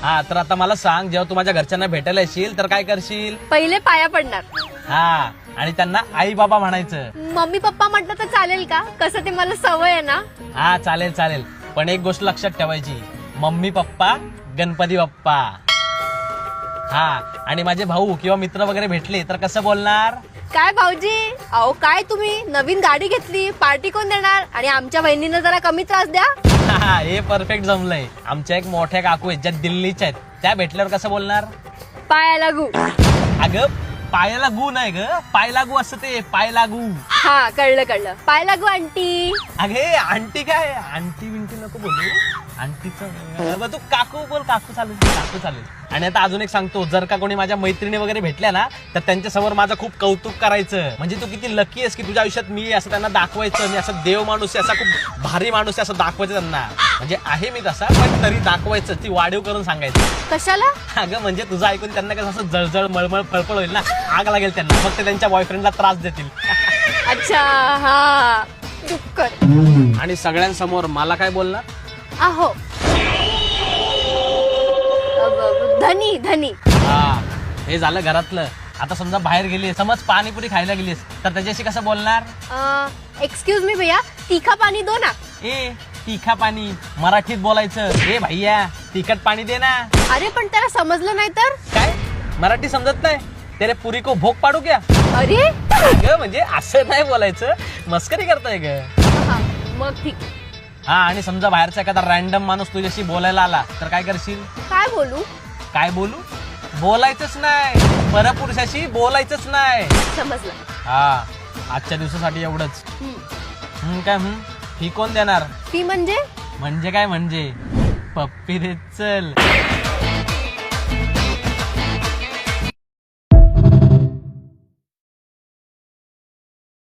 हा तर आता मला सांग, जेव्हा तू माझ्या घरच्यांना भेटायला येशील तर काय करशील? पहिले पाया पडणार. हा, आणि त्यांना आई बाबा म्हणायचं. मम्मी पप्पा म्हटलं तर चालेल का? कसं ते मला सवय आहे ना. हा चालेल चालेल, पण एक गोष्ट लक्षात ठेवायची, मम्मी पप्पा गणपती बाप्पा. हा, आणि माझे भाऊ किंवा मित्र वगैरे भेटले तर कसं बोलणार? काय भाऊजी, अहो काय तुम्ही नवीन गाडी घेतली, पार्टी कोण देणार? आणि आमच्या बहिणीनं जरा कमी त्रास द्या. हा, हे परफेक्ट जमलंय. आमच्या एक मोठ्या काकू आहेत ज्या दिल्लीच्या आहेत, त्या भेटल्यावर कसं बोलणार? पाया लागू. अगं पायाला गु नाही ग, पाय लागू असं ते, पाय लागू. हा कळलं, पाय लागू आंटी. अगे आंटी काय, आंटी बिंटी नको बोलू, आंटीचं तू काकू बोल, काकू चालेल, काकू चालेल. आणि आता अजून एक सांगतो, जर का कोणी माझ्या मैत्रिणी वगैरे भेटल्या ना तर त्यांच्या समोर माझं खूप कौतुक करायचं. म्हणजे तू किती लकी आहेस की तुझ्या आयुष्यात मी असं त्यांना दाखवायचं, मी असं देव माणूस आहे, असा खूप भारी माणूस आहे असं दाखवायचं त्यांना. म्हणजे आहे मी तसा, पण तरी दाखवायचं, ती वाढीव करून सांगायचं. कशाला? अगं म्हणजे तुझं ऐकून त्यांना कसं असं जळजळ मळमळ फळफळ होईल ना, आग लागेल त्यांना, मग ते त्यांच्या बॉयफ्रेंडला त्रास देतील. अच्छा, हा डुक्कर. आणि सगळ्यांसमोर मला काय बोलणार? आहो धनी धनी. हा, हे झालं घरातलं. आता समजा बाहेर गेली, समज पाणीपुरी खायला गेलीस तर त्याच्याशी कसं बोलणार? एक्सक्यूज मी भैया, तीखा पाणी दो ना. ए तिखा पाणी मराठीत बोलायचं. ए भैया तिखट पाणी दे ना. अरे पण त्याला समजलं नाही तर? काय मराठी समजत नाही? तेरे पुरी को भोग पाडू क्या? अरे ग म्हणजे असं नाही बोलायचं, मस्करी करताय ग. हा, मग ठीक आहे. हा, आणि समजा बाहेरचा एखादा रॅन्डम माणूस तुझ्याशी बोलायला आला तर काय करशील? काय बोलू? काय बोलू? बोलायचंच नाही, परपुरुषाशी बोलायचंच नाही. समजलं. हा, आजच्या दिवसासाठी एवढंच. काय फी कोण देणार? ती म्हणजे? म्हणजे काय म्हणजे? पप्पी रे चल.